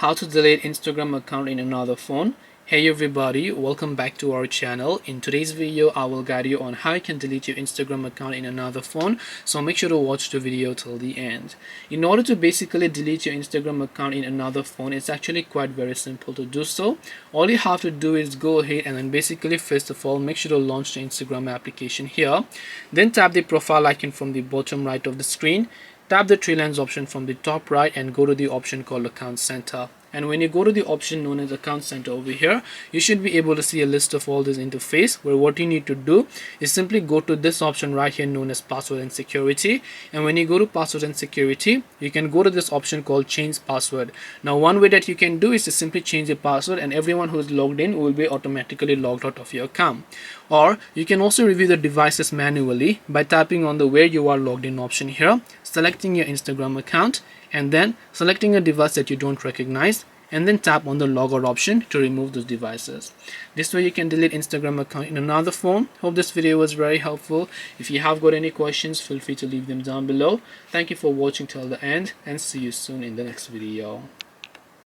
how to delete Instagram account in another phone. Hey everybody, welcome back to our channel. In today's video I will guide you on how you can delete your Instagram account in another phone, so make sure to watch the video till the end. In order to basically delete your Instagram account in another phone, it's actually quite very simple to do so. All you have to do is go ahead and then basically first of all make sure to launch the Instagram application here. Then tap the profile icon from the bottom right of the screen. Tap the three lines option from the top right and go to the option called Account Center. And when you go to the option known as Account Center over here, you should be able to see a list of all this interface, where what you need to do is simply go to this option right here known as Password and Security. And when you go to Password and Security, you can go to this option called Change Password. Now one way that you can do is to simply change the password, and everyone who is logged in will be automatically logged out of your account. Or you can also review the devices manually by tapping on the where you are logged in option here, selecting your Instagram account, and then selecting a device that you don't recognize, and then tap on the logout option to remove those devices. This way you can delete Instagram account in another phone. Hope this video was very helpful. If you have got any questions, feel free to leave them down below. Thank you for watching till the end, and see you soon in the next video.